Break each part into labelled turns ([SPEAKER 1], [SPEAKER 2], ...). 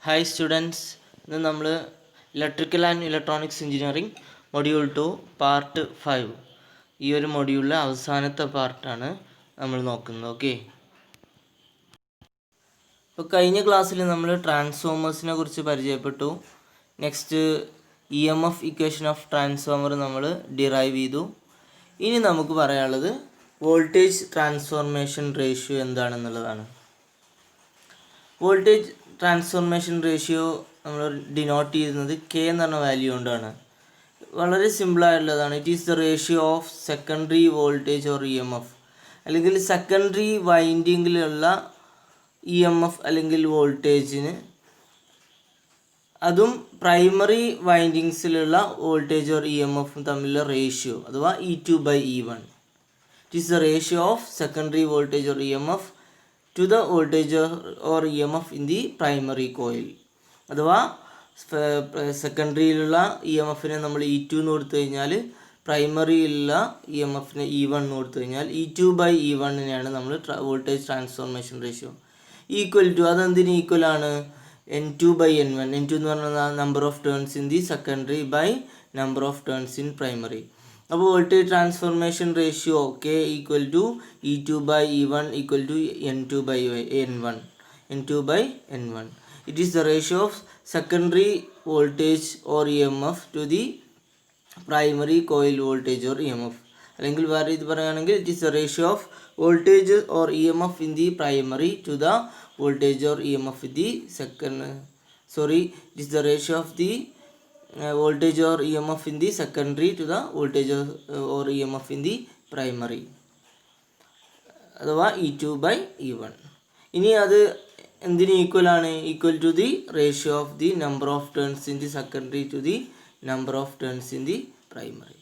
[SPEAKER 1] Hi students, ഇന്ന് നമ്മൾ electrical and electronics engineering module 2 part 5 ഈ ഒരു മൊഡ്യൂളിലെ അവസാനത്തെ പാർട്ടാണ് നമ്മൾ നോക്കുന്നത്. ഓക്കെ, ഇപ്പോൾ കഴിഞ്ഞ ക്ലാസ്സിൽ നമ്മൾ ട്രാൻസ്ഫോമേഴ്സിനെ കുറിച്ച് പരിചയപ്പെട്ടു. Next EMF equation of transformer നമ്മൾ ഡിറൈവ് ചെയ്തു. ഇനി നമുക്ക് പറയാനുള്ളത് വോൾട്ടേജ് ട്രാൻസ്ഫോർമേഷൻ റേഷ്യോ എന്താണെന്നുള്ളതാണ്. വോൾട്ടേജ് ട്രാൻസ്ഫോർമേഷൻ റേഷ്യോ നമ്മൾ ഡിനോട്ട് ചെയ്യുന്നത് K എന്ന് പറഞ്ഞ വാല്യൂ കൊണ്ടാണ്. വളരെ സിമ്പിളായിട്ടുള്ളതാണ്. It is the ratio of secondary voltage or EMF, അല്ലെങ്കിൽ സെക്കൻഡറി വൈൻഡിങ്ങിലുള്ള EMF അല്ലെങ്കിൽ വോൾട്ടേജിന് അതും പ്രൈമറി വൈൻഡിങ്സിലുള്ള വോൾട്ടേജ് ഓർ EMF തമ്മിലുള്ള റേഷ്യോ അഥവാ E2/E1. It is the ratio of secondary voltage or EMF to the voltage or EMF in the primary coil. അഥവാ സെക്കൻഡറിയിലുള്ള EMFനെ നമ്മൾ E2 എന്ന് കൊടുത്തു കഴിഞ്ഞാൽ പ്രൈമറിയിലുള്ള EMFനെ E1 എന്ന് കൊടുത്തു കഴിഞ്ഞാൽ E2/E1നെയാണ് നമ്മൾ voltage transformation ratio equal to. അതെന്തിന് ഈക്വൽ ആണ്? N2/N1. N2 എന്ന് പറഞ്ഞാൽ number of turns in the secondary by number of turns in primary. അപ്പോൾ voltage transformation ratio K equal to E2/E1 equal to N2/N1. N2/N1. It is the ratio of secondary voltage or EMF to the primary coil voltage or EMF. അല്ലെങ്കിൽ വേറെ ഇത് പറയുകയാണെങ്കിൽ it is the ratio of voltage or EMF in the primary to the voltage or EMF in the it is the ratio of the voltage or EMF in the secondary to the voltage or EMF in the primary അഥവാ E2/E1. ഇനി അത് എന്തിന് equal ആണ്? Equal to the ratio of the number of turns in the secondary to the number of turns in the primary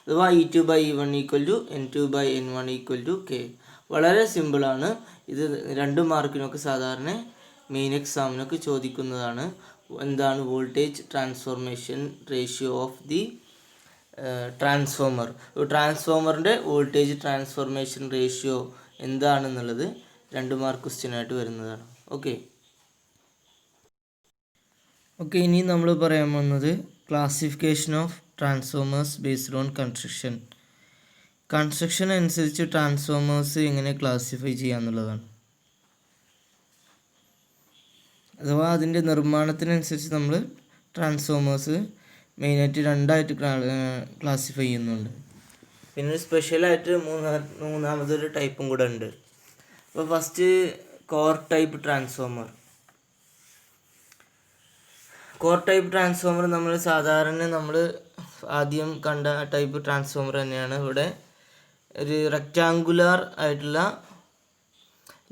[SPEAKER 1] അഥവാ E2/E1 equal to N2/N1 equal to K. വളരെ സിമ്പിളാണ്. ഇത് 2 മാർക്കിനൊക്കെ സാധാരണ മെയിൻ എക്സാമിനൊക്കെ ചോദിക്കുന്നതാണ്. എന്താണ് voltage transformation ratio of the transformer? ട്രാൻസ്ഫോമറിൻ്റെ voltage transformation ratio എന്താണെന്നുള്ളത് 2 മാർക്ക് ക്വസ്റ്റ്യനായിട്ട് വരുന്നതാണ്. ഓക്കെ, ഇനി നമ്മൾ പറയാൻ പോകുന്നത് classification of transformers based on construction അനുസരിച്ച് ട്രാൻസ്ഫോമേഴ്സ് എങ്ങനെ ക്ലാസിഫൈ ചെയ്യാന്നുള്ളതാണ്. അഥവാ അതിൻ്റെ നിർമ്മാണത്തിനനുസരിച്ച് നമ്മൾ ട്രാൻസ്ഫോമേഴ്സ് മെയിനായിട്ട് 2ആയിട്ട് ക്ലാസിഫൈ ചെയ്യുന്നുണ്ട്. പിന്നെ സ്പെഷ്യലായിട്ട് മൂന്നാമതൊരു ടൈപ്പും കൂടെ ഉണ്ട്. അപ്പോൾ first core type transformer. Core type transformer നമ്മൾ സാധാരണ ആദ്യം കണ്ട ടൈപ്പ് ട്രാൻസ്ഫോമർ തന്നെയാണ്. ഇവിടെ ഒരു റെക്റ്റാങ്കുലർ ആയിട്ടുള്ള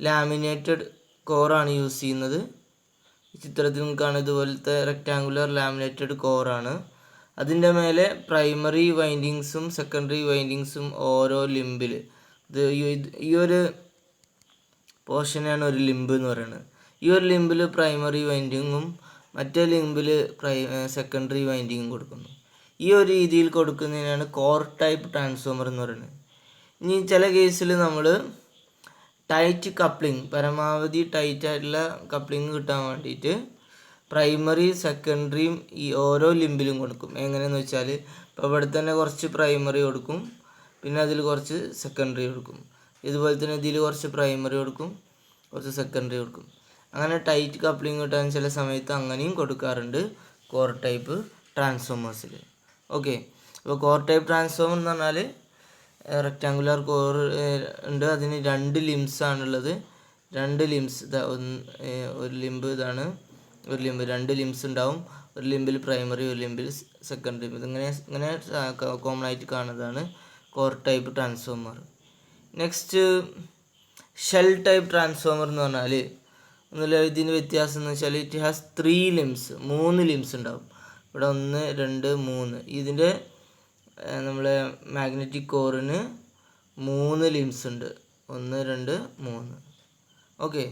[SPEAKER 1] ലാമിനേറ്റഡ് കോറാണ് യൂസ് ചെയ്യുന്നത്. ചിത്രത്തിൽ നിൽക്കുകയാണ് ഇതുപോലത്തെ റെക്റ്റാങ്കുലർ ലാമിനേറ്റഡ് കോറാണ്. അതിൻ്റെ മേലെ പ്രൈമറി വൈൻഡിങ്സും സെക്കൻഡറി വൈൻഡിങ്സും ഓരോ ലിംബിൽ ഈ ഒരു പോർഷനാണ് ഒരു ലിംബ് എന്ന് പറയുന്നത്. ഈ ഒരു ലിംബിൽ പ്രൈമറി വൈൻഡിങ്ങും മറ്റേ ലിംബിൽ സെക്കൻഡറി വൈൻഡിങ്ങും കൊടുക്കുന്നു. ഈ ഒരു രീതിയിൽ കൊടുക്കുന്നതിനാണ് കോർ ടൈപ്പ് ട്രാൻസ്ഫോമർ എന്ന് പറയുന്നത്. ഇനി ചില കേസിൽ നമ്മൾ ടൈറ്റ് കപ്ലിംഗ്, പരമാവധി ടൈറ്റ് ആയിട്ടുള്ള കപ്ലിംഗ് കിട്ടാൻ വേണ്ടിയിട്ട് പ്രൈമറി സെക്കൻഡറിയും ഈ ഓരോ ലിംബിലും കൊടുക്കും. എങ്ങനെയെന്ന് വെച്ചാൽ ഇപ്പോൾ ഇവിടെ തന്നെ കുറച്ച് പ്രൈമറി കൊടുക്കും, പിന്നെ അതിൽ കുറച്ച് സെക്കൻഡറി കൊടുക്കും. ഇതുപോലെ തന്നെ ഇതിൽ കുറച്ച് പ്രൈമറി കൊടുക്കും, കുറച്ച് സെക്കൻഡറി കൊടുക്കും. അങ്ങനെ ടൈറ്റ് കപ്ലിംഗ് കിട്ടാൻ ചില സമയത്ത് അങ്ങനെയും കൊടുക്കാറുണ്ട് കോർ ടൈപ്പ് ട്രാൻസ്ഫോമേഴ്സിൽ. ഓക്കെ, അപ്പോൾ കോർ ടൈപ്പ് ട്രാൻസ്ഫോമർ എന്ന് പറഞ്ഞാൽ റെക്റ്റാങ്കുലർ കോർ ഉണ്ട്. അതിന് 2 ലിംസാണുള്ളത്. 2 ലിംസ് ഒരു ലിംബ് ഇതാണ്, ഒരു ലിംബ് 2 ലിംസ് ഉണ്ടാവും. ഒരു ലിംബിൽ പ്രൈമറി, ഒരു ലിംബിൽ സെക്കൻഡറി. ഇങ്ങനെ കോമൺ ആയിട്ട് കാണുന്നതാണ് core type transformer. Next shell type transformer എന്ന് പറഞ്ഞാൽ ഇതിന് വ്യത്യാസം എന്ന് വെച്ചാൽ ഇറ്റ് ഹാസ് 3 ലിംസ്, 3 ലിംസ് ഉണ്ടാവും. ഇവിടെ 1, 2, 3. ഇതിൻ്റെ നമ്മളെ മാഗ്നറ്റിക് കോറിന് 3 ലിംസ് ഉണ്ട്. 1, 2, 3. ഓക്കെ,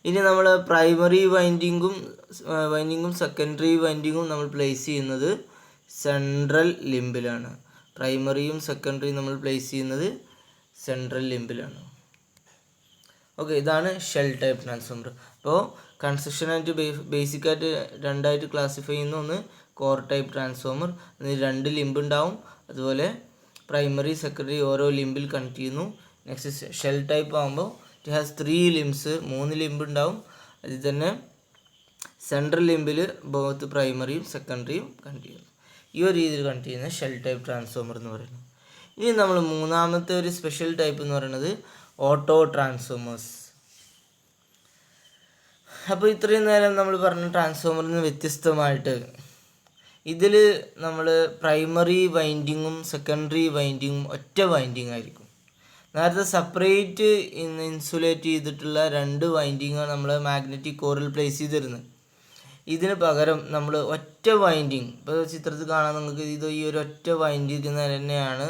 [SPEAKER 1] ഇനി നമ്മൾ പ്രൈമറി വൈൻഡിങ്ങും സെക്കൻഡറി വൈൻഡിങ്ങും നമ്മൾ പ്ലേസ് ചെയ്യുന്നത് സെൻട്രൽ ലിംബിലാണ്. പ്രൈമറിയും സെക്കൻഡറിയും നമ്മൾ പ്ലേസ് ചെയ്യുന്നത് സെൻട്രൽ ലിംബിലാണ്. ഓക്കെ, ഇതാണ് ഷെൽ ടൈപ്പ് ട്രാൻസ്ഫോമർ. അപ്പോൾ കൺസ്ട്രക്ഷനായിട്ട് ബേസിക്കായിട്ട് രണ്ടായിട്ട് ക്ലാസിഫൈ ചെയ്യുന്ന ഒന്ന് കോർ ടൈപ്പ് ട്രാൻസ്ഫോമർ, അതിന് 2 ലിംബ് ഉണ്ടാവും. അതുപോലെ പ്രൈമറി സെക്കൻഡറി ഓരോ ലിംബിൽ കണക്ട് ചെയ്യുന്നു. നെക്സ്റ്റ് ഷെൽ ടൈപ്പ് ആകുമ്പോൾ ഇറ്റ് ഹാസ് 3 ലിംബ്സ്, 3 ലിംബ് ഉണ്ടാവും. അതിൽ തന്നെ സെൻട്രൽ ലിംബിൽ ബോത്ത് പ്രൈമറിയും സെക്കൻഡറിയും കണക്ട് ചെയ്യുന്നു. ഈ ഒരു രീതിയിൽ കണക്ട് ചെയ്യുന്ന ഷെൽ ടൈപ്പ് ട്രാൻസ്ഫോമർ എന്ന് പറയുന്നത്. ഇനി നമ്മൾ മൂന്നാമത്തെ ഒരു സ്പെഷ്യൽ ടൈപ്പ് എന്ന് പറയുന്നത് ഓട്ടോ ട്രാൻസ്ഫോമേഴ്സ്. അപ്പോൾ ഇത്രയും നേരം നമ്മൾ പറഞ്ഞ ട്രാൻസ്ഫോമറിൽ നിന്ന് വ്യത്യസ്തമായിട്ട് ഇതിൽ നമ്മൾ പ്രൈമറി വൈൻഡിങ്ങും സെക്കൻഡറി വൈൻഡിങ്ങും ഒറ്റ വൈൻഡിങ് ആയിരിക്കും. നേരത്തെ സെപ്പറേറ്റ് ഇൻസുലേറ്റ് ചെയ്തിട്ടുള്ള 2 വൈൻഡിങ്ങാണ് നമ്മൾ മാഗ്നറ്റിക് കോറിൽ പ്ലേസ് ചെയ്തിരുന്നത്. ഇതിന് പകരം നമ്മൾ ഒറ്റ വൈൻഡിങ്, ഇപ്പോൾ ചിത്രത്തിൽ കാണാൻ നിങ്ങൾക്ക് ഇത് ഈ ഒരു ഒറ്റ വൈൻഡിങ് തന്നെയാണ്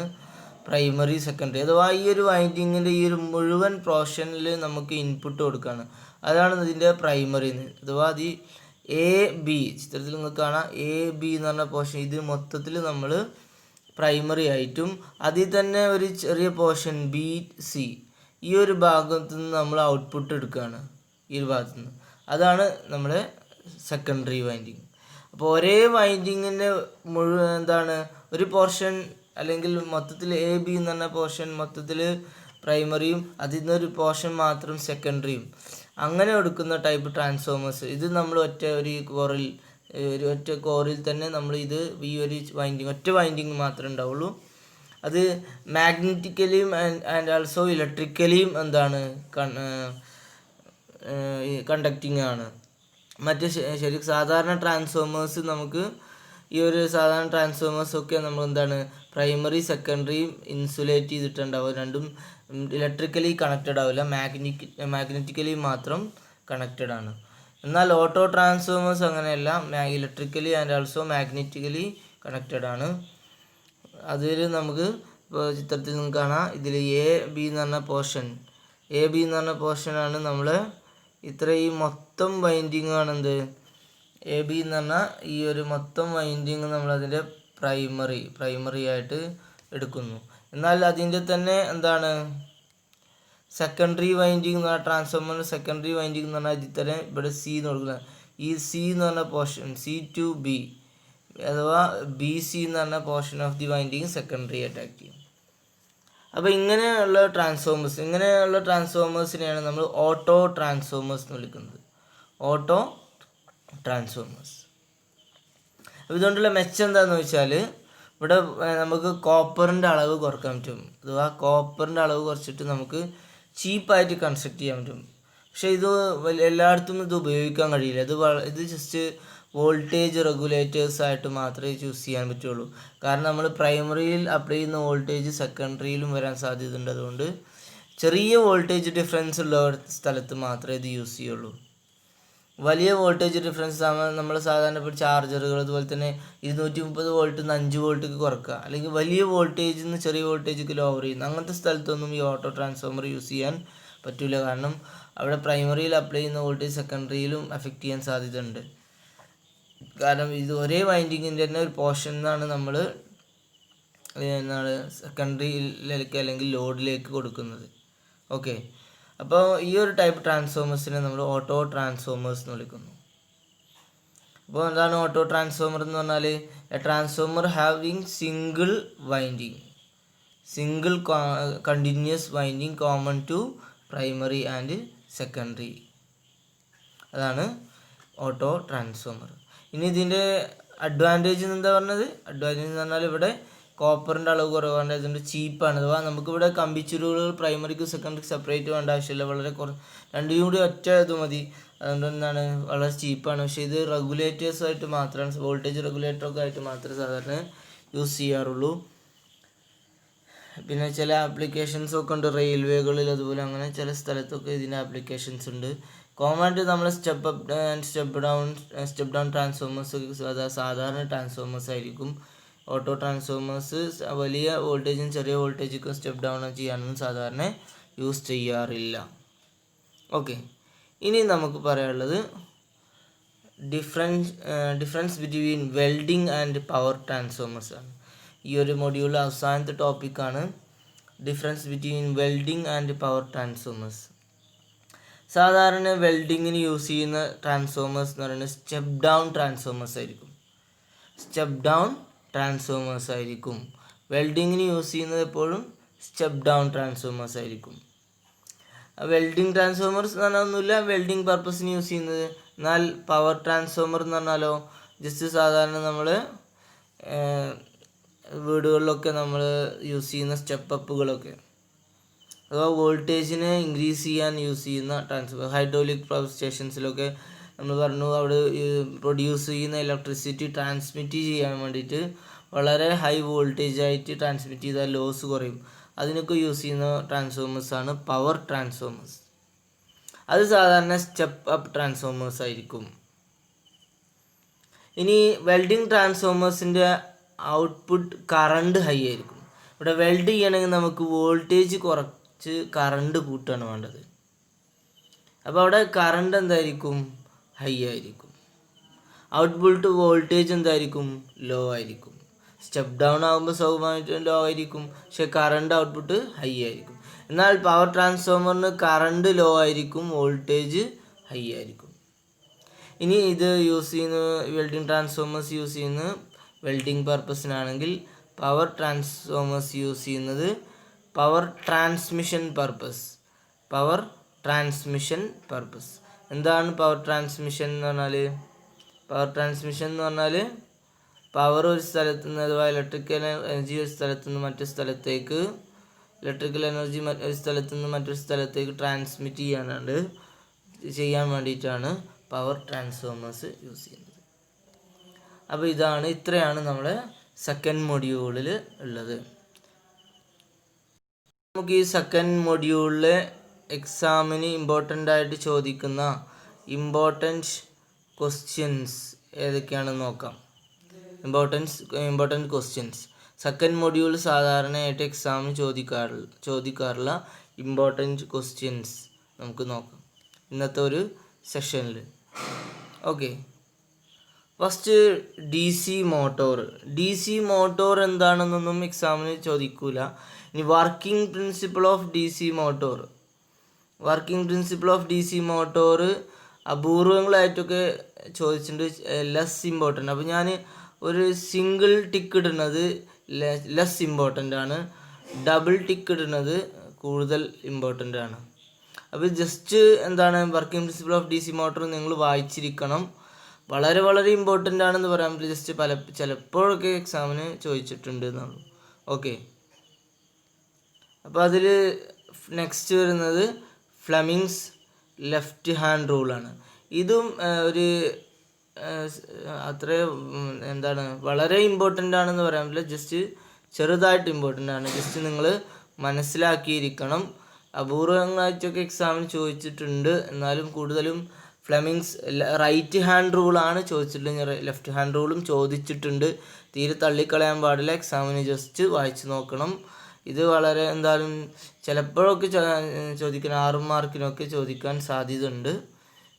[SPEAKER 1] പ്രൈമറി സെക്കൻഡറി, അഥവാ ഈ ഒരു വൈൻഡിങ്ങിൻ്റെ ഈ ഒരു മുഴുവൻ പോർഷനിൽ നമുക്ക് ഇൻപുട്ട് കൊടുക്കുകയാണ്. അതാണ് ഇതിൻ്റെ പ്രൈമറി. അഥവാ അത് എ ബി, ചിത്രത്തിൽ നിങ്ങൾക്ക് കാണാം എ ബി എന്ന് പറഞ്ഞ പോർഷൻ, ഇത് മൊത്തത്തിൽ നമ്മൾ പ്രൈമറി ആയിട്ടും അതിൽ തന്നെ ഒരു ചെറിയ പോർഷൻ ബി സി, ഈ ഒരു ഭാഗത്തു നിന്ന് നമ്മൾ ഔട്ട്പുട്ട് എടുക്കുകയാണ്. ഈ ഒരു ഭാഗത്തു നിന്ന് അതാണ് നമ്മുടെ സെക്കൻഡറി വൈൻഡിങ്. അപ്പോൾ ഒരേ വൈൻഡിങ്ങിൻ്റെ മുഴുവൻ ഒരു പോർഷൻ അല്ലെങ്കിൽ മൊത്തത്തിൽ എ ബി എന്ന് പറഞ്ഞ പോർഷൻ മൊത്തത്തിൽ പ്രൈമറിയും അതിൽ നിന്നൊരു പോർഷൻ മാത്രം സെക്കൻഡറിയും, അങ്ങനെ എടുക്കുന്ന ടൈപ്പ് ട്രാൻസ്ഫോമേഴ്സ്. ഇത് നമ്മൾ ഒറ്റ കോറിൽ തന്നെ നമ്മൾ ഈ ഒരു വൈൻഡിങ്, ഒറ്റ വൈൻഡിങ് മാത്രമേ ഉണ്ടാവുള്ളൂ. അത് മാഗ്നറ്റിക്കലിയും ആൻഡ് ആൾസോ ഇലക്ട്രിക്കലിയും കണ്ടക്റ്റിംഗ് ആണ്. മറ്റ് ശരിക്കും സാധാരണ ട്രാൻസ്ഫോമേഴ്സ് നമുക്ക് ഈ ഒരു സാധാരണ ട്രാൻസ്ഫോമേഴ്സൊക്കെ നമ്മൾ പ്രൈമറി സെക്കൻഡറിയും ഇൻസുലേറ്റ് ചെയ്തിട്ടുണ്ടാവും. രണ്ടും ഇലക്ട്രിക്കലി കണക്റ്റഡ് ആവില്ല, മാഗ്നറ്റിക്കലി മാത്രം കണക്റ്റഡ് ആണ്. എന്നാൽ ഓട്ടോ ട്രാൻസ്ഫോമേഴ്സ് അങ്ങനെയല്ല, electrically and also magnetically connected ആണ്. അതിൽ നമുക്ക് ഇപ്പോൾ ചിത്രത്തിൽ നിങ്ങൾക്ക് കാണാം, ഇതിൽ എ ബി എന്ന് പറഞ്ഞ പോർഷനാണ് നമ്മൾ ഈ മൊത്തം വൈൻഡിങ് ആണെന്ത് എ ബി എന്ന് പറഞ്ഞാൽ ഈ ഒരു മൊത്തം വൈൻഡിങ് നമ്മൾ അതിൻ്റെ പ്രൈമറി ആയിട്ട് എടുക്കുന്നു. എന്നാൽ അതിൻ്റെ തന്നെ സെക്കൻഡറി വൈൻഡിങ് എന്ന് പറഞ്ഞാൽ ട്രാൻസ്ഫോമറിൻ്റെ സെക്കൻഡറി വൈൻഡിങ് എന്ന് പറഞ്ഞാൽ ഇതിൽ തന്നെ ഇവിടെ സി എന്ന് കൊടുക്കുന്നത്, ഈ സി എന്ന് പറഞ്ഞ പോർഷൻ സി ടു ബി അഥവാ ബി സി എന്ന് പറഞ്ഞ portion of the winding secondary ആയിട്ട് ആക്ട് ചെയ്യും. അപ്പോൾ ഇങ്ങനെയുള്ള ട്രാൻസ്ഫോമേഴ്സിനെയാണ് നമ്മൾ ഓട്ടോ ട്രാൻസ്ഫോമേഴ്സ് എന്ന് വിളിക്കുന്നത്. Auto transformers. അപ്പോൾ ഇതുകൊണ്ടുള്ള മെച്ചം എന്താണെന്ന് വെച്ചാൽ ഇവിടെ നമുക്ക് കോപ്പറിൻ്റെ അളവ് കുറക്കാൻ പറ്റും. അഥവാ കോപ്പറിൻ്റെ അളവ് കുറച്ചിട്ട് നമുക്ക് ചീപ്പായിട്ട് കൺസ്ട്രക്ട് ചെയ്യാൻ പറ്റും. പക്ഷേ ഇത് എല്ലായിടത്തും ഇത് ഉപയോഗിക്കാൻ കഴിയില്ല. ഇത് ജസ്റ്റ് വോൾട്ടേജ് റെഗുലേറ്റേഴ്സ് ആയിട്ട് മാത്രമേ ചൂസ് ചെയ്യാൻ പറ്റുള്ളൂ. കാരണം നമ്മൾ പ്രൈമറിയിൽ അപ്ലൈ ചെയ്യുന്ന വോൾട്ടേജ് സെക്കൻഡറിയിലും വരാൻ സാധ്യതയുണ്ട്. അതുകൊണ്ട് ചെറിയ വോൾട്ടേജ് ഡിഫറൻസ് ഉള്ള സ്ഥലത്ത് മാത്രമേ ഇത് യൂസ് ചെയ്യുള്ളൂ. വലിയ വോൾട്ടേജ് ഡിഫറൻസ് ആകുമ്പോൾ നമ്മൾ സാധാരണ ഇപ്പോൾ ചാർജറുകൾ അതുപോലെ തന്നെ 230 വോൾട്ടിൽ നിന്ന് 5 വോൾട്ടിക്ക് കുറക്കുക, അല്ലെങ്കിൽ വലിയ വോൾട്ടേജിൽ നിന്ന് ചെറിയ വോൾട്ടേജിക്ക് ലോവർ ചെയ്യുന്നു, അങ്ങനത്തെ സ്ഥലത്തൊന്നും ഈ ഓട്ടോ ട്രാൻസ്ഫോമർ യൂസ് ചെയ്യാൻ പറ്റില്ല. കാരണം അവിടെ പ്രൈമറിയിൽ അപ്ലൈ ചെയ്യുന്ന വോൾട്ടേജ് സെക്കൻഡറിയിലും എഫക്റ്റ് ചെയ്യാൻ സാധ്യതയുണ്ട്. കാരണം ഇത് ഒരേ വൈൻഡിങ്ങിൻ്റെ തന്നെ ഒരു പോർഷൻ എന്നാണ് നമ്മൾ സെക്കൻഡറിയിലേക്ക് അല്ലെങ്കിൽ ലോഡിലേക്ക് കൊടുക്കുന്നത്. ഓക്കെ, അപ്പോൾ ഈ ഒരു ടൈപ്പ് ട്രാൻസ്ഫോമേഴ്സിനെ നമ്മൾ ഓട്ടോ ട്രാൻസ്ഫോമേഴ്സ് എന്ന് വിളിക്കുന്നു. അപ്പോൾ എന്താണ് ഓട്ടോ ട്രാൻസ്ഫോമർ എന്ന് പറഞ്ഞാൽ? A transformer having single continuous winding common to primary and secondary. അതാണ് ഓട്ടോ ട്രാൻസ്ഫോമർ. ഇനി ഇതിൻ്റെ അഡ്വാൻറ്റേജ് എന്താ പറഞ്ഞത്? അഡ്വാൻറ്റേജ് എന്ന് പറഞ്ഞാൽ ഇവിടെ കോപ്പറിൻ്റെ അളവ് കുറവാണ്, അതുകൊണ്ട് ചീപ്പാണ്. അഥവാ നമുക്കിവിടെ കമ്പിച്ചുരുളുകൾ പ്രൈമറിക്ക് സെക്കൻഡറിക്ക് സെപ്പറേറ്റ് വേണ്ട ആവശ്യമില്ല, വളരെ രണ്ടും കൂടി ഒറ്റ ഇത് മതി. അതുകൊണ്ട് വളരെ ചീപ്പാണ്. പക്ഷേ ഇത് റെഗുലേറ്റേഴ്സായിട്ട് മാത്രമാണ്, വോൾട്ടേജ് റെഗുലേറ്ററൊക്കെ ആയിട്ട് മാത്രമേ സാധാരണ യൂസ് ചെയ്യാറുള്ളൂ. പിന്നെ ചില ആപ്ലിക്കേഷൻസൊക്കെ ഉണ്ട് റെയിൽവേകളിൽ, അതുപോലെ അങ്ങനെ ചില സ്ഥലത്തൊക്കെ ഇതിൻ്റെ ആപ്ലിക്കേഷൻസ് ഉണ്ട്. കോമൺ ആയിട്ട് നമ്മൾ step up and step down transformers സാധാരണ ട്രാൻസ്ഫോമേഴ്സ് ആയിരിക്കും. ഓട്ടോ ട്രാൻസ്ഫോമേഴ്സ് വലിയ വോൾട്ടേജും ചെറിയ വോൾട്ടേജൊക്കെ സ്റ്റെപ്പ് ഡൗൺ ചെയ്യാനൊന്നും സാധാരണ യൂസ് ചെയ്യാറില്ല. ഓക്കെ, ഇനി നമുക്ക് പറയാനുള്ളത് difference between welding and power transformers ആണ്. ഈ ഒരു മൊഡ്യൂളിലെ അവസാനത്തെ ടോപ്പിക്കാണ് difference between welding and power transformers. സാധാരണ വെൽഡിങ്ങിന് യൂസ് ചെയ്യുന്ന ട്രാൻസ്ഫോമേഴ്സ് എന്ന് പറയുന്നത് സ്റ്റെപ്പ് ഡൗൺ ട്രാൻസ്ഫോമേഴ്സ് ആയിരിക്കും. സ്റ്റെപ്പ് ഡൗൺ ട്രാൻസ്ഫോമേഴ്സ് ആയിരിക്കും. വെൽഡിങ്ങിന് യൂസ് ചെയ്യുന്നത് എപ്പോഴും സ്റ്റെപ്പ് ഡൗൺ ട്രാൻസ്ഫോമേഴ്സ് ആയിരിക്കും. വെൽഡിങ് ട്രാൻസ്ഫോമേഴ്സ് എന്ന് പറഞ്ഞാൽ ഒന്നുമില്ല, വെൽഡിങ് പർപ്പസിന് യൂസ് ചെയ്യുന്നത്. എന്നാൽ പവർ ട്രാൻസ്ഫോമർ എന്ന് പറഞ്ഞാലോ ജസ്റ്റ് സാധാരണ നമ്മൾ വീടുകളിലൊക്കെ നമ്മൾ യൂസ് ചെയ്യുന്ന സ്റ്റെപ്പ് അപ്പുകളൊക്കെ, അഥവാ വോൾട്ടേജിനെ ഇൻക്രീസ് ചെയ്യാൻ യൂസ് ചെയ്യുന്ന ട്രാൻസ്ഫോമർ. ഹൈഡ്രോളിക് പവർ സ്റ്റേഷൻസിലൊക്കെ നമ്മൾ പറഞ്ഞു അവിടെ പ്രൊഡ്യൂസ് ചെയ്യുന്ന ഇലക്ട്രിസിറ്റി ട്രാൻസ്മിറ്റ് ചെയ്യാൻ വേണ്ടിയിട്ട് വളരെ ഹൈ വോൾട്ടേജ് ആയിട്ട് ട്രാൻസ്മിറ്റ് ചെയ്താൽ ലോസ് കുറയും. അതിനൊക്കെ യൂസ് ചെയ്യുന്ന ട്രാൻസ്ഫോമേഴ്സാണ് പവർ ട്രാൻസ്ഫോമേഴ്സ്. അത് സാധാരണ സ്റ്റെപ്പ് അപ്പ് ട്രാൻസ്ഫോമേഴ്സ് ആയിരിക്കും. ഇനി വെൽഡിങ് ട്രാൻസ്ഫോമേഴ്സിൻ്റെ ഔട്ട്പുട്ട് കറണ്ട് ഹൈ ആയിരിക്കും. ഇവിടെ വെൽഡ് ചെയ്യണമെങ്കിൽ നമുക്ക് വോൾട്ടേജ് കുറച്ച് കറണ്ട് കൂട്ടാണ് വേണ്ടത്. അപ്പോൾ അവിടെ കറണ്ട് എന്തായിരിക്കും? ഹൈ ആയിരിക്കും. ഔട്ട്പുട്ട് വോൾട്ടേജ് എന്തായിരിക്കും? ലോ ആയിരിക്കും. സ്റ്റെപ്പ് ഡൗൺ ആകുമ്പോൾ സ്വാഭാവികമായിട്ടും ലോ ആയിരിക്കും, പക്ഷെ കറണ്ട് ഔട്ട്പുട്ട് ഹൈ ആയിരിക്കും. എന്നാൽ പവർ ട്രാൻസ്ഫോമറിന് കറണ്ട് ലോ ആയിരിക്കും, വോൾട്ടേജ് ഹൈ ആയിരിക്കും. ഇനി ഇത് യൂസ് ചെയ്യുന്ന വെൽഡിങ് ട്രാൻസ്ഫോമേഴ്സ് യൂസ് ചെയ്യുന്നത് വെൽഡിങ് പർപ്പസിനാണെങ്കിൽ പവർ ട്രാൻസ്ഫോമേഴ്സ് യൂസ് ചെയ്യുന്നത് power transmission purpose. Power transmission purpose എന്താണ് പവർ ട്രാൻസ്മിഷൻ എന്ന് പറഞ്ഞാൽ? പവർ ട്രാൻസ്മിഷൻ എന്ന് പറഞ്ഞാൽ പവർ ഒരു സ്ഥലത്ത് നിന്ന്, അഥവാ ഇലക്ട്രിക്കൽ എനർജി ഒരു സ്ഥലത്തു നിന്ന് മറ്റൊരു സ്ഥലത്തേക്ക്, ഇലക്ട്രിക്കൽ എനർജി ഒരു സ്ഥലത്തു നിന്ന് മറ്റൊരു സ്ഥലത്തേക്ക് ട്രാൻസ്മിറ്റ് ചെയ്യാൻ വേണ്ടിയിട്ടാണ് പവർ ട്രാൻസ്ഫോമേഴ്സ് യൂസ് ചെയ്യുന്നത്. അപ്പോൾ ഇത്രയാണ് നമ്മുടെ സെക്കൻഡ് മൊഡ്യൂളിൽ ഉള്ളത്. നമുക്ക് ഈ സെക്കൻഡ് മൊഡ്യൂളിൽ എക്സാമിന് ഇമ്പോർട്ടൻ്റ് ആയിട്ട് ചോദിക്കുന്ന ഇമ്പോർട്ടൻറ്റ് ക്വസ്റ്റ്യൻസ് ഏതൊക്കെയാണെന്ന് നോക്കാം. ഇമ്പോർട്ടൻറ്റ് ക്വസ്റ്റ്യൻസ് സെക്കൻഡ് മൊഡ്യൂൾ സാധാരണയായിട്ട് എക്സാമിന് ചോദിക്കാറുള്ള ഇമ്പോർട്ടൻറ്റ് ക്വസ്റ്റ്യൻസ് നമുക്ക് നോക്കാം ഇന്നത്തെ ഒരു സെഷനിൽ. Okay, first D C motor എന്താണെന്നൊന്നും എക്സാമിന് ചോദിക്കൂല. ഇനി working principle of D C motor അപൂർവങ്ങളായിട്ടൊക്കെ ചോദിച്ചിട്ടുണ്ട്, ലെസ് ഇമ്പോർട്ടൻ്റ്. അപ്പോൾ ഞാൻ ഒരു സിംഗിൾ ടിക്ക് ഇടുന്നത് ലെസ് ഇമ്പോർട്ടൻ്റ് ആണ്, ഡബിൾ ടിക്ക് ഇടുന്നത് കൂടുതൽ ഇമ്പോർട്ടൻ്റ് ആണ്. അപ്പോൾ ജസ്റ്റ് എന്താണ് working principle of D C motor നിങ്ങൾ വായിച്ചിരിക്കണം. വളരെ വളരെ ഇമ്പോർട്ടൻ്റ് ആണെന്ന് പറയാൻ പറ്റില്ല, ജസ്റ്റ് ചിലപ്പോഴൊക്കെ എക്സാമിന് ചോദിച്ചിട്ടുണ്ട് എന്നുള്ളൂ. ഓക്കെ, അപ്പോൾ അതിൽ നെക്സ്റ്റ് വരുന്നത് ഫ്ലെമിങ്സ് ലെഫ്റ്റ് ഹാൻഡ് റൂളാണ്. ഇതും ഒരു അത്ര വളരെ ഇമ്പോർട്ടൻ്റ് ആണെന്ന് പറയാൻ പറ്റില്ല, ജസ്റ്റ് ചെറുതായിട്ട് ഇമ്പോർട്ടൻ്റ് ആണ്. ജസ്റ്റ് നിങ്ങൾ മനസ്സിലാക്കിയിരിക്കണം. അപൂർവമായിട്ടൊക്കെ എക്സാമിന് ചോദിച്ചിട്ടുണ്ട്, എന്നാലും കൂടുതലും ഫ്ലെമിങ്സ് റൈറ്റ് ഹാൻഡ് റൂളാണ് ചോദിച്ചിട്ടുള്ളത്. ലെഫ്റ്റ് ഹാൻഡ് റൂളും ചോദിച്ചിട്ടുണ്ട്, തീരെ തള്ളിക്കളയാൻ പാടില്ല. എക്സാമിന് ജസ്റ്റ് വായിച്ച് നോക്കണം. ഇത് വളരെ ചിലപ്പോഴൊക്കെ ചോദിക്കാൻ 6 മാർക്കിനൊക്കെ ചോദിക്കാൻ സാധ്യത ഉണ്ട്,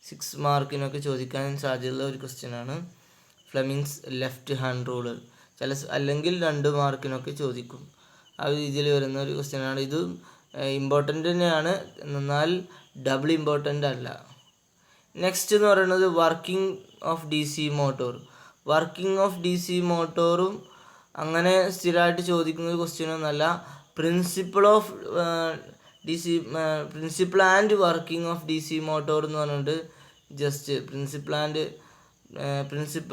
[SPEAKER 1] 6 മാർക്കിനൊക്കെ ചോദിക്കാൻ സാധ്യതയുള്ള ഒരു ക്വസ്റ്റ്യനാണ് ഫ്ലെമിങ്സ് ലെഫ്റ്റ് ഹാൻഡ് റൂള്. അല്ലെങ്കിൽ 2 മാർക്കിനൊക്കെ ചോദിക്കും. ആ രീതിയിൽ വരുന്ന ഒരു ക്വസ്റ്റ്യനാണ്. ഇത് ഇമ്പോർട്ടൻ്റ് തന്നെയാണ്, എന്നാൽ ഡബിൾ ഇമ്പോർട്ടൻ്റ് അല്ല. നെക്സ്റ്റ് എന്ന് പറയുന്നത് വർക്കിംഗ് ഓഫ് ഡി സി മോട്ടോറും അങ്ങനെ സ്ഥിരമായിട്ട് ചോദിക്കുന്ന ഒരു ക്വസ്റ്റ്യനൊന്നുമല്ല. Principle and working of D C motor എന്ന് പറഞ്ഞിട്ട് just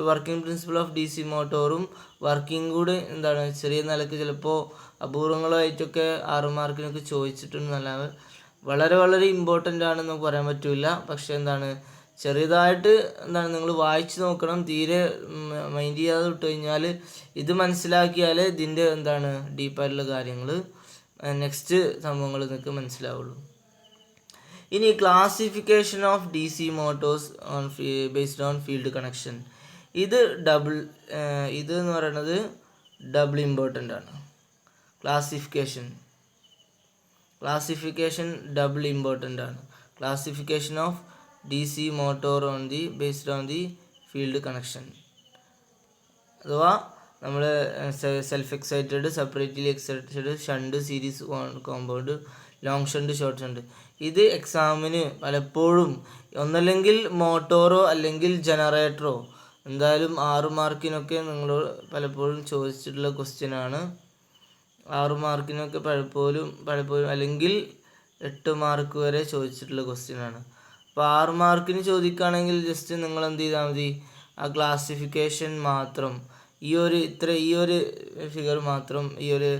[SPEAKER 1] working principle of D C മോട്ടോറും വർക്കിംഗ് കൂടെ ചെറിയ നിലക്ക് ചിലപ്പോൾ അപൂർവങ്ങളായിട്ടൊക്കെ 6 മാർക്കിനൊക്കെ ചോദിച്ചിട്ടുണ്ടെന്നല്ലാതെ വളരെ വളരെ ഇമ്പോർട്ടൻ്റ് ആണെന്ന് പറയാൻ പറ്റില്ല. പക്ഷേ ചെറിയതായിട്ട് നിങ്ങൾ വായിച്ച് നോക്കണം. തീരെ മൈൻഡ് ചെയ്യാതെ വിട്ട് കഴിഞ്ഞാൽ ഇത് മനസ്സിലാക്കിയാൽ ഇതിൻ്റെ ഡീപ്പായിട്ടുള്ള കാര്യങ്ങൾ നെക്സ്റ്റ് സംഭവങ്ങൾ നിങ്ങൾക്ക് മനസ്സിലാവുള്ളൂ. ഇനി classification of D C Motors based on field connection. ഇത് എന്ന് പറയുന്നത് ഡബിൾ ഇമ്പോർട്ടൻ്റ് ആണ്. ക്ലാസിഫിക്കേഷൻ ഡബിൾ ഇമ്പോർട്ടൻ്റ് ആണ്. Classification of D C motor based on the field connection, അഥവാ നമ്മൾ self excited, separately excited, shunt, series compound, long shunt, short shunt, ഇത് എക്സാമിന് പലപ്പോഴും ഒന്നല്ലെങ്കിൽ മോട്ടോറോ അല്ലെങ്കിൽ ജനറേറ്ററോ എന്തായാലും 6 മാർക്കിനൊക്കെ നിങ്ങൾ പലപ്പോഴും ചോദിച്ചിട്ടുള്ള ക്വസ്റ്റ്യനാണ്. 6 മാർക്കിനൊക്കെ പലപ്പോഴും അല്ലെങ്കിൽ 8 മാർക്ക് വരെ ചോദിച്ചിട്ടുള്ള ക്വസ്റ്റ്യനാണ്. അപ്പോൾ 6 മാർക്കിന് ചോദിക്കുകയാണെങ്കിൽ ജസ്റ്റ് നിങ്ങൾ എന്ത് ചെയ്താൽ മതി, ആ ക്ലാസിഫിക്കേഷൻ മാത്രം ഈ ഒരു ഫിഗർ മാത്രം, ഈ ഒരു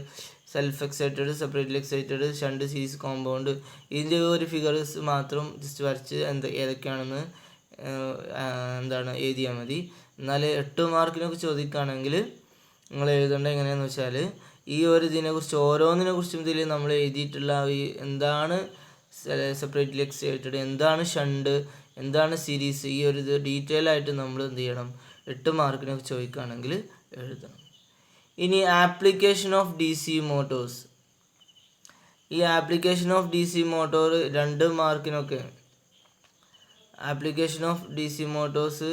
[SPEAKER 1] self excited, separately excited, shunt series compound, ഇതിൻ്റെ ഒരു ഫിഗേഴ്സ് മാത്രം ജസ്റ്റ് വരച്ച് ഏതൊക്കെയാണെന്ന് എഴുതിയാൽ മതി. എന്നാൽ 8 മാർക്കിനൊക്കെ ചോദിക്കുകയാണെങ്കിൽ നിങ്ങൾ എഴുതേണ്ടത് എങ്ങനെയാണെന്ന് വെച്ചാൽ ഈ ഒരു ഇതിനെക്കുറിച്ച് ഓരോന്നിനെ കുറിച്ചും ഇതിൽ നമ്മൾ എഴുതിയിട്ടുള്ള എന്താണ് സെപ്പറേറ്റ്ലി എക്സൈറ്റഡ്, എന്താണ് ഷണ്ട്, എന്താണ് സീരീസ്, ഈ ഒരു ഇത് ഡീറ്റെയിൽ ആയിട്ട് നമ്മൾ എന്ത് ചെയ്യണം, 8 മാർക്കിനൊക്കെ ചോദിക്കുകയാണെങ്കിൽ എഴുതണം. ഇനി application of D C motors. ഈ application of D C motor 2 മാർക്കിനൊക്കെ application of D C motors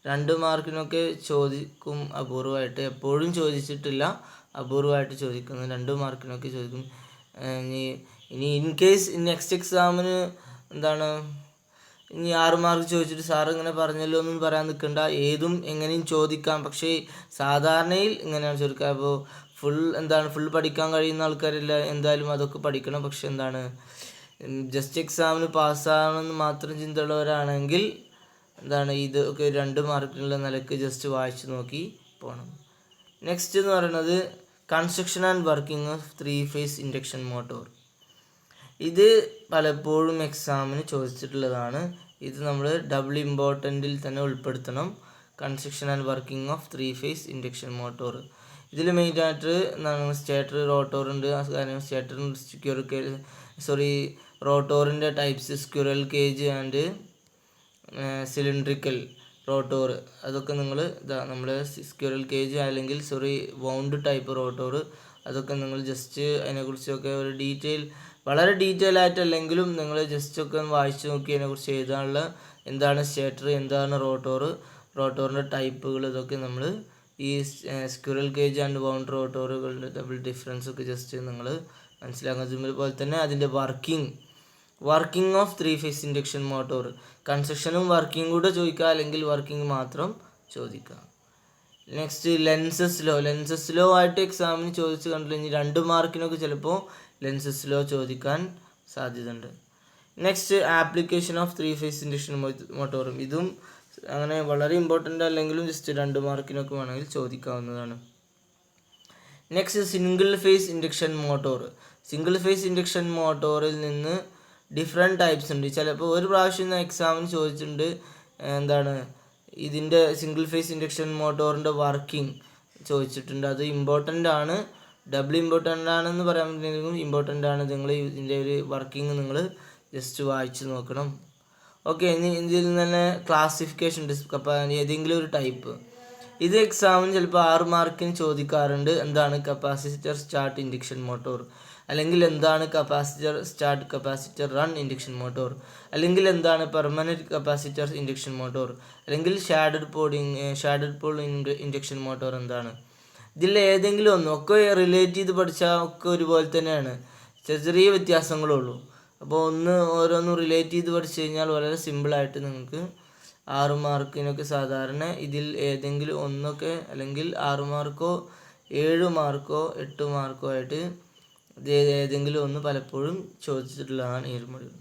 [SPEAKER 1] 2 മാർക്കിനൊക്കെ ചോദിക്കും അപൂർവമായിട്ട്. എപ്പോഴും ചോദിച്ചിട്ടില്ല, അപൂർവമായിട്ട് ചോദിക്കുന്നത് 2 മാർക്കിനൊക്കെ ചോദിക്കും. ഇനി ഇൻ കേസ് നെക്സ്റ്റ് എക്സാമിന് ഇനി 6 മാർക്ക് ചോദിച്ചിട്ട് സാർ ഇങ്ങനെ പറഞ്ഞല്ലോ എന്നും പറയാൻ നിൽക്കണ്ട. ഏതും എങ്ങനെയും ചോദിക്കാം. പക്ഷേ സാധാരണയിൽ ഇങ്ങനെയാണ് ചോദിക്കുക. അപ്പോൾ ഫുൾ പഠിക്കാൻ കഴിയുന്ന ആൾക്കാരില്ല, എന്തായാലും അതൊക്കെ പഠിക്കണം. പക്ഷെ ജസ്റ്റ് എക്സാമിന് പാസ്സാകണമെന്ന് മാത്രം ചിന്തയുള്ളവരാണെങ്കിൽ ഇതൊക്കെ 2 മാർക്കിനുള്ള നിലയ്ക്ക് ജസ്റ്റ് വായിച്ച് നോക്കി പോകണം. നെക്സ്റ്റ് എന്ന് പറയുന്നത് construction and working of 3 phase induction motor. ഇത് പലപ്പോഴും എക്സാമിന് ചോദിച്ചിട്ടുള്ളതാണ്. ഇത് നമ്മൾ ഡബിൾ ഇമ്പോർട്ടൻറ്റിൽ തന്നെ ഉൾപ്പെടുത്തണം. Construction and working of 3 phase induction motor. ഇതിൽ മെയിനായിട്ട് സ്റ്റേറ്റർ, റോട്ടോറുണ്ട്. കാരണം റോട്ടോറിൻ്റെ types squirrel cage and cylindrical rotor. അതൊക്കെ നമ്മൾ സ്ക്വിറൽ കേജ് അല്ലെങ്കിൽ വൗണ്ട് ടൈപ്പ് റോട്ടോർ, അതൊക്കെ നിങ്ങൾ ജസ്റ്റ് അതിനെക്കുറിച്ചൊക്കെ വളരെ ഡീറ്റെയിൽ ആയിട്ടല്ലെങ്കിലും നിങ്ങൾ ജസ്റ്റ് ഒക്കെ വായിച്ച് നോക്കി അതിനെക്കുറിച്ച് എഴുതാനുള്ള എന്താണ് സ്റ്റേറ്റർ, എന്താണ് റോട്ടോറിൻ്റെ ടൈപ്പുകൾ, ഇതൊക്കെ നമ്മൾ ഈ സ്ക്വിറൽ കേജ് ആൻഡ് വൗണ്ട് റോട്ടോറുകളുടെ തമ്മിൽ ഡിഫറൻസ് ഒക്കെ ജസ്റ്റ് നിങ്ങൾ മനസ്സിലാക്കുന്നത്. അതുപോലെ തന്നെ അതിൻ്റെ working of 3 phase induction motor. കൺസ്ട്രക്ഷനും വർക്കിംഗ് കൂടെ ചോദിക്കുക, അല്ലെങ്കിൽ വർക്കിംഗ് മാത്രം ചോദിക്കുക. നെക്സ്റ്റ് ലെൻസസ് ലോ ആയിട്ട് എക്സാമിന് ചോദിച്ച് കണ്ടില്ല. ഇനി 2 മാർക്കിനൊക്കെ ചിലപ്പോൾ ലെൻസസ് ലോ ചോദിക്കാൻ സാധ്യതയുണ്ട്. Next application of 3 phase induction മോട്ടോറും. ഇതും അങ്ങനെ വളരെ ഇമ്പോർട്ടൻ്റ് അല്ലെങ്കിലും ജസ്റ്റ് 2 മാർക്കിനൊക്കെ വേണമെങ്കിൽ ചോദിക്കാവുന്നതാണ്. Next single phase induction motor. Single phase induction മോട്ടോറിൽ നിന്ന് ഡിഫറെൻറ്റ് ടൈപ്സ് ഉണ്ട്. ചിലപ്പോൾ ഒരു പ്രാവശ്യം എക്സാമിന് ചോദിച്ചിട്ടുണ്ട്, ഇതിൻ്റെ സിംഗിൾ ഫേസ് ഇൻഡക്ഷൻ മോട്ടോറിൻ്റെ വർക്കിംഗ് ചോദിച്ചിട്ടുണ്ട്. അത് ഇമ്പോർട്ടൻ്റ് ആണ്, ഡബിൾ ഇമ്പോർട്ടൻ്റ് ആണെന്ന് പറയാൻ പറ്റില്ലെങ്കിലും ഇമ്പോർട്ടൻ്റ് ആണ്. നിങ്ങൾ ഇതിൻ്റെ ഒരു വർക്കിംഗ് നിങ്ങൾ ജസ്റ്റ് വായിച്ച് നോക്കണം. ഓക്കെ, ഇനി ഇതിൽ നിന്ന് തന്നെ ക്ലാസിഫിക്കേഷൻ ഏതെങ്കിലും ഒരു ടൈപ്പ്. ഇത് എക്സാമിന് ചിലപ്പോൾ 6 മാർക്കിന് ചോദിക്കാറുണ്ട്. എന്താണ് കപ്പാസിറ്റർ സ്റ്റാർട്ട് ഇൻഡക്ഷൻ മോട്ടോർ, അല്ലെങ്കിൽ എന്താണ് capacitor start capacitor run induction motor, അല്ലെങ്കിൽ എന്താണ് പെർമനൻറ്റ് കപ്പാസിറ്റർ ഇൻഡക്ഷൻ മോട്ടോർ, അല്ലെങ്കിൽ ഷാഡഡ് പോൾ ഇൻഡക്ഷൻ മോട്ടോർ എന്താണ്. ഇതിൽ ഏതെങ്കിലും ഒക്കെ റിലേറ്റ് ചെയ്ത് പഠിച്ചാൽ ഒക്കെ ഒരുപോലെ തന്നെയാണ്, ചെറിയ വ്യത്യാസങ്ങളുള്ളൂ. അപ്പോൾ ഓരോന്നും റിലേറ്റ് ചെയ്ത് പഠിച്ചു കഴിഞ്ഞാൽ വളരെ സിമ്പിളായിട്ട് നിങ്ങൾക്ക് 6 മാർക്കിനൊക്കെ സാധാരണ ഇതിൽ ഏതെങ്കിലും ഒന്നൊക്കെ, അല്ലെങ്കിൽ 6 മാർക്കോ 7 മാർക്കോ 8 മാർക്കോ ആയിട്ട് ഏതെങ്കിലും ഒന്ന് പലപ്പോഴും ചോദിച്ചിട്ടുള്ളതാണ് ഈ ഒരു മൊഡ്യൂൾ.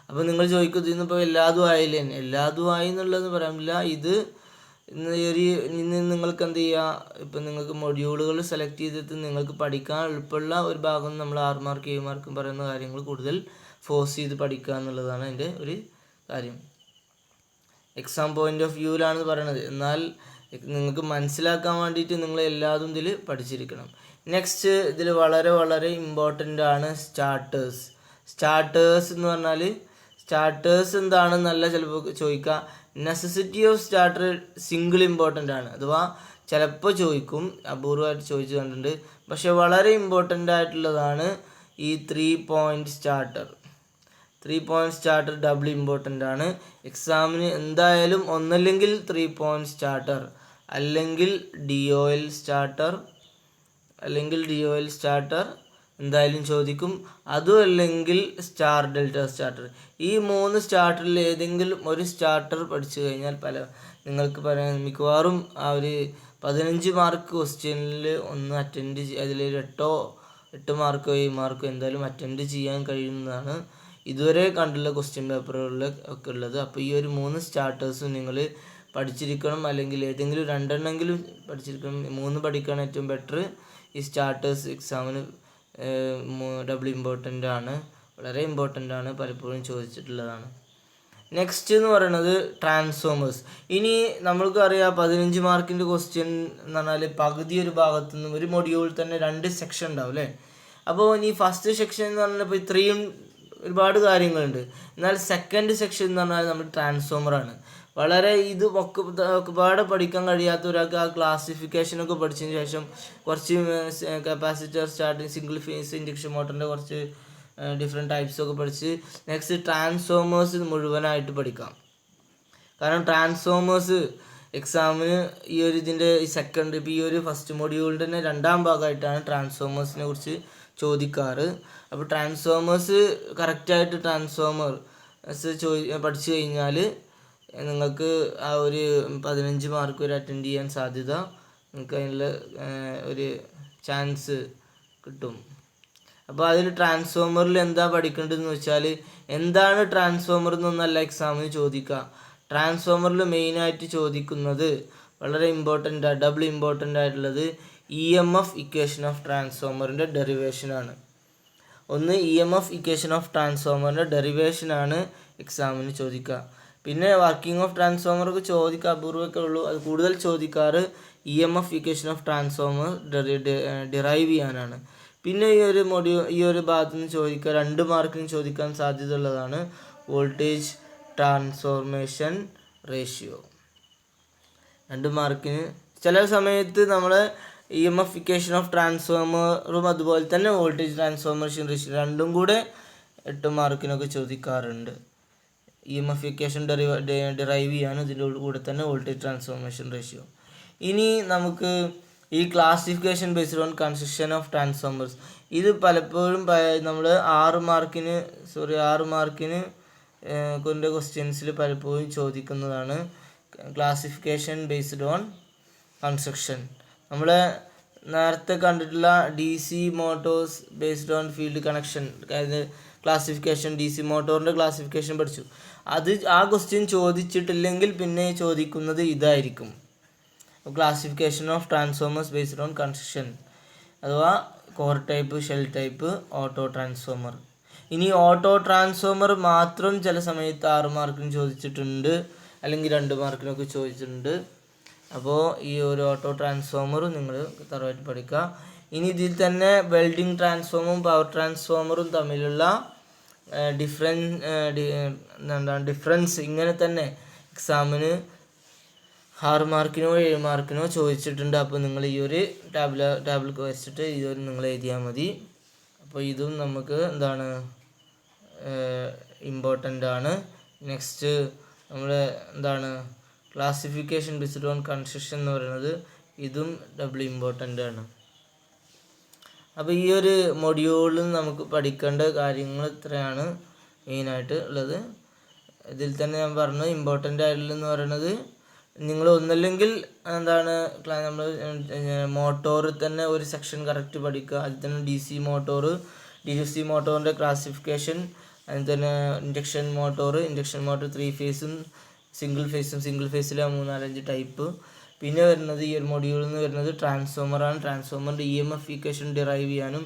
[SPEAKER 1] അപ്പോൾ നിങ്ങൾ ചോദിക്കുന്നത് ഇന്നിപ്പോൾ എല്ലാതും ആയില്ലേ? എല്ലാതും ആയി എന്നുള്ളതെന്ന് പറയാനില്ല. ഇന്ന് നിങ്ങൾക്ക് എന്ത് ചെയ്യുക, ഇപ്പം നിങ്ങൾക്ക് മൊഡ്യൂളുകൾ സെലക്ട് ചെയ്തിട്ട് നിങ്ങൾക്ക് പഠിക്കാൻ എളുപ്പമുള്ള ഒരു ഭാഗം നമ്മൾ 6 മാർക്ക് 7 മാർക്കും പറയുന്ന കാര്യങ്ങൾ കൂടുതൽ ഫോഴ്സ് ചെയ്ത് പഠിക്കുക എന്നുള്ളതാണ് എൻ്റെ ഒരു കാര്യം. എക്സാം പോയിൻ്റ് ഓഫ് വ്യൂവിലാണെന്ന് പറയണത്, എന്നാൽ നിങ്ങൾക്ക് മനസ്സിലാക്കാൻ വേണ്ടിയിട്ട് നിങ്ങൾ എല്ലാതും ഇതിൽ പഠിച്ചിരിക്കണം. നെക്സ്റ്റ് ഇതിൽ വളരെ വളരെ ഇമ്പോർട്ടൻ്റ് ആണ് സ്റ്റാർട്ടേഴ്സ് എന്ന് പറഞ്ഞാൽ സ്റ്റാർട്ടേഴ്സ് എന്താണെന്നല്ല ചിലപ്പോൾ ചോദിക്കുക. Necessity of starter single important ആണ്, അഥവാ ചിലപ്പോൾ ചോദിക്കും, അപൂർവമായിട്ട് ചോദിച്ചു കണ്ടിട്ടുണ്ട്. പക്ഷെ വളരെ ഇമ്പോർട്ടൻ്റ് ആയിട്ടുള്ളതാണ് ഈ 3 പോയിൻ്റ് സ്റ്റാർട്ടർ ഡബിൾ ഇമ്പോർട്ടൻ്റ് ആണ്. എക്സാമിന് എന്തായാലും ഒന്നല്ലെങ്കിൽ 3 പോയിൻ്റ് സ്റ്റാർട്ടർ, അല്ലെങ്കിൽ DOL സ്റ്റാർട്ടർ എന്തായാലും ചോദിക്കും. അതും അല്ലെങ്കിൽ സ്റ്റാർ ഡെൽറ്റ സ്റ്റാർട്ടർ. ഈ 3 സ്റ്റാർട്ടറിൽ ഏതെങ്കിലും ഒരു സ്റ്റാർട്ടർ പഠിച്ചു കഴിഞ്ഞാൽ നിങ്ങൾക്ക് പറയാൻ മിക്കവാറും ആ ഒരു 15 മാർക്ക് ക്വസ്റ്റ്യനിൽ ഒന്ന് അറ്റൻഡ് അതിലൊരു 8 മാർക്കോ 7 മാർക്കോ എന്തായാലും അറ്റൻഡ് ചെയ്യാൻ കഴിയുന്നതാണ് ഇതുവരെ കണ്ടുള്ള ക്വസ്റ്റ്യൻ പേപ്പറുകളിൽ ഒക്കെ ഉള്ളത്. അപ്പോൾ ഈ ഒരു 3 സ്റ്റാർട്ടേഴ്സും നിങ്ങൾ പഠിച്ചിരിക്കണം, അല്ലെങ്കിൽ ഏതെങ്കിലും 2 പഠിച്ചിരിക്കണം. 3 പഠിക്കാൻ ഏറ്റവും ബെറ്റർ. ഈ സ്റ്റാർട്ടേഴ്സ് എക്സാമിന് ഡബിൾ ഇമ്പോർട്ടൻ്റ് ആണ്, വളരെ ഇമ്പോർട്ടൻ്റ് ആണ്, പലപ്പോഴും ചോദിച്ചിട്ടുള്ളതാണ്. നെക്സ്റ്റ് എന്ന് പറയുന്നത് ട്രാൻസ്ഫോമേഴ്സ്. ഇനി നമ്മൾക്കറിയാം 15 മാർക്കിൻ്റെ ക്വസ്റ്റ്യൻ എന്ന് പറഞ്ഞാൽ പകുതി ഒരു ഭാഗത്തു നിന്നും ഒരു മൊഡ്യൂളിൽ തന്നെ 2 സെക്ഷൻ ഉണ്ടാവും അല്ലേ. അപ്പോൾ ഇനി ഫസ്റ്റ് സെക്ഷൻ എന്ന് പറഞ്ഞപ്പോൾ ഇത്രയും ഒരുപാട് കാര്യങ്ങളുണ്ട്. എന്നാൽ സെക്കൻഡ് സെക്ഷൻ എന്ന് പറഞ്ഞാൽ നമ്മൾ ട്രാൻസ്ഫോമറാണ്. വളരെ ഇത് ഒരുപാട് പഠിക്കാൻ കഴിയാത്ത ഒരാൾക്ക് ആ ക്ലാസിഫിക്കേഷനൊക്കെ പഠിച്ചതിന് ശേഷം കുറച്ച് capacitor starting single phase induction മോട്ടറിൻ്റെ കുറച്ച് ഡിഫറെൻറ്റ് ടൈപ്സൊക്കെ പഠിച്ച് നെക്സ്റ്റ് ട്രാൻസ്ഫോമേഴ്സ് മുഴുവനായിട്ട് പഠിക്കാം. കാരണം ട്രാൻസ്ഫോമേഴ്സ് എക്സാമിന് ഈ ഒരു ഇതിൻ്റെ സെക്കൻഡ് ഇപ്പോൾ ഈ ഒരു ഫസ്റ്റ് മൊഡ്യൂളിൻ്റെ തന്നെ 2ാം ഭാഗമായിട്ടാണ് ട്രാൻസ്ഫോമേഴ്സിനെ കുറിച്ച് ചോദിക്കാറ്. അപ്പോൾ ട്രാൻസ്ഫോമേഴ്സ് കറക്റ്റായിട്ട് പഠിച്ചു കഴിഞ്ഞാൽ നിങ്ങൾക്ക് ആ ഒരു 15 മാർക്ക് വരെ അറ്റൻഡ് ചെയ്യാൻ സാധ്യത, നിങ്ങൾക്ക് അതിനുള്ള ഒരു ചാൻസ് കിട്ടും. അപ്പോൾ അതിൽ ട്രാൻസ്ഫോമറിൽ എന്താ പഠിക്കേണ്ടതെന്ന് വെച്ചാൽ എന്താണ് ട്രാൻസ്ഫോമർ എന്നൊന്നല്ല എക്സാമിന് ചോദിക്കുക. ട്രാൻസ്ഫോമറിൽ മെയിനായിട്ട് ചോദിക്കുന്നത് വളരെ ഡബിൾ ഇമ്പോർട്ടൻ്റ് ആയിട്ടുള്ളത് EMF ഇക്വേഷൻ ഓഫ് ട്രാൻസ്ഫോമറിൻ്റെ ഡെറിവേഷനാണ്. ഒന്ന് EMF ഇക്വേഷൻ ഓഫ് ട്രാൻസ്ഫോമറിൻ്റെ ഡെറിവേഷനാണ് എക്സാമിന് ചോദിക്കുക. പിന്നെ വർക്കിംഗ് ഓഫ് ട്രാൻസ്ഫോമറൊക്കെ ചോദിക്കുക അപൂർവമൊക്കെ ഉള്ളൂ. അത് കൂടുതൽ ചോദിക്കാറ് EMF equation of transformer derive ചെയ്യാനാണ്. പിന്നെ ഈ ഒരു ഭാഗത്ത് നിന്ന് ചോദിക്കുക 2 മാർക്കിന് ചോദിക്കാൻ സാധ്യത ഉള്ളതാണ് വോൾട്ടേജ് ട്രാൻസ്ഫോർമേഷൻ റേഷ്യോ. 2 മാർക്കിന് ചില സമയത്ത് നമ്മൾ EMF ഇക്വേഷൻ ഓഫ് ട്രാൻസ്ഫോമറും അതുപോലെ തന്നെ വോൾട്ടേജ് ട്രാൻസ്ഫോർമേഷൻ റേഷ്യോ രണ്ടും കൂടെ 8 മാർക്കിനൊക്കെ ചോദിക്കാറുണ്ട്. EMF ഇക്വേഷൻ ഡിറൈവ് ചെയ്യാനും ഇതിൻ്റെ കൂടെ തന്നെ വോൾട്ടേജ് ട്രാൻസ്ഫോർമേഷൻ റേഷ്യോ. ഇനി നമുക്ക് ഈ classification based on construction of transformers, ഇത് പലപ്പോഴും നമ്മൾ 6 മാർക്കിന് കൊണ്ട് ക്വസ്റ്റ്യൻസിൽ പലപ്പോഴും ചോദിക്കുന്നതാണ് ക്ലാസിഫിക്കേഷൻ ബേസ്ഡ് ഓൺ കൺസ്ട്രക്ഷൻ. നമ്മൾ നേരത്തെ കണ്ടിട്ടുള്ള DC motors based on field connection classification, DC മോട്ടോറിൻ്റെ ക്ലാസിഫിക്കേഷൻ പഠിച്ചു. ആ ക്വസ്റ്റ്യൻ ചോദിച്ചിട്ടില്ലെങ്കിൽ പിന്നെ ചോദിക്കുന്നത് ഇതായിരിക്കും, classification of transformers based on construction, അഥവാ core type, shell type, auto transformer. ഇനി ഓട്ടോ ട്രാൻസ്ഫോമർ മാത്രം ചില സമയത്ത് 6 മാർക്കിന് ചോദിച്ചിട്ടുണ്ട്, അല്ലെങ്കിൽ 2 മാർക്കിനൊക്കെ ചോദിച്ചിട്ടുണ്ട്. അപ്പോൾ ഈ ഒരു ഓട്ടോ ട്രാൻസ്ഫോമറും നിങ്ങൾ തറവായിട്ട് പഠിക്കുക. ഇനി ഇതിൽ തന്നെ വെൽഡിംഗ് ട്രാൻസ്ഫോമറും പവർ ട്രാൻസ്ഫോമറും തമ്മിലുള്ള ഡിഫറൻസ് ഇങ്ങനെ തന്നെ എക്സാമിന് 6 മാർക്കിനോ 7 മാർക്കിനോ ചോദിച്ചിട്ടുണ്ട്. അപ്പോൾ നിങ്ങൾ ഈ ഒരു ടാബിൾ വെച്ചിട്ട് ഇതൊരു നിങ്ങൾ എഴുതിയാൽ മതി. അപ്പോൾ ഇതും നമുക്ക് ഇമ്പോർട്ടൻ്റ് ആണ്. നെക്സ്റ്റ് നമ്മൾ ക്ലാസിഫിക്കേഷൻ ബേസ്ഡ് ഓൺ കൺസ്ട്രക്ഷൻ എന്ന് പറയുന്നത് ഇതും ഡബിൾ ഇമ്പോർട്ടൻ്റ് ആണ്. അപ്പോൾ ഈ ഒരു മൊഡ്യൂളിൽ നമുക്ക് പഠിക്കേണ്ട കാര്യങ്ങൾ ഇത്രയാണ് മെയിനായിട്ട് ഉള്ളത്. ഇതിൽ തന്നെ ഞാൻ പറഞ്ഞു ഇമ്പോർട്ടൻ്റ് ആയിട്ടുള്ളതെന്ന് പറയുന്നത് നിങ്ങൾ ഒന്നല്ലെങ്കിൽ നമ്മൾ മോട്ടോറിൽ തന്നെ ഒരു സെക്ഷൻ കറക്റ്റ് പഠിക്കുക. അതിൽ തന്നെ DC മോട്ടോറിൻ്റെ ക്ലാസിഫിക്കേഷൻ, അതിൽ തന്നെ ഇൻഡക്ഷൻ മോട്ടോർ 3 ഫേസും സിംഗിൾ ഫേസിലെ 3-4-5 ടൈപ്പ്. പിന്നെ വരുന്നത് ഈ ഒരു മൊഡ്യൂളിൽ നിന്ന് വരുന്നത് ട്രാൻസ്ഫോമറാണ്. ട്രാൻസ്ഫോമറിൻ്റെ EMF ഇക്വേഷൻ ഡിറൈവ് ചെയ്യാനും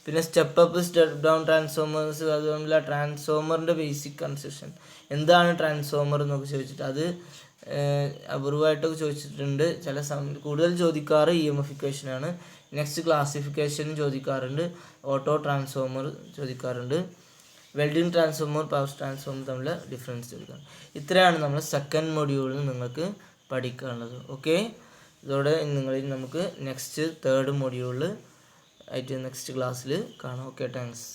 [SPEAKER 1] പിന്നെ step up step down transformers, അതുകൊണ്ടുള്ള ട്രാൻസ്ഫോമറിൻ്റെ ബേസിക് കൺസ്ട്രക്ഷൻ എന്താണ് ട്രാൻസ്ഫോമർ എന്നൊക്കെ ചോദിച്ചിട്ട് അത് അപൂർവമായിട്ടൊക്കെ ചോദിച്ചിട്ടുണ്ട്. കൂടുതൽ ചോദിക്കാറ് EMF ഇക്വേഷനാണ്. നെക്സ്റ്റ് ക്ലാസിഫിക്കേഷൻ ചോദിക്കാറുണ്ട്, ഓട്ടോ ട്രാൻസ്ഫോമർ ചോദിക്കാറുണ്ട്, വെൽഡിംഗ് ട്രാൻസ്ഫോമർ, പവർ ട്രാൻസ്ഫോമർ തമ്മിലുള്ള ഡിഫറൻസ് ചോദിക്കാം. ഇത്രയാണ് നമ്മൾ സെക്കൻഡ് മൊഡ്യൂളിൽ നിങ്ങൾക്ക് പഠിക്കാനുള്ളത്. ഓക്കെ, ഇതോടെ നമുക്ക് നെക്സ്റ്റ് തേർഡ് മൊഡ്യൂളിൽ ആയിട്ട് നെക്സ്റ്റ് ക്ലാസ്സിൽ കാണാം. Okay, thanks.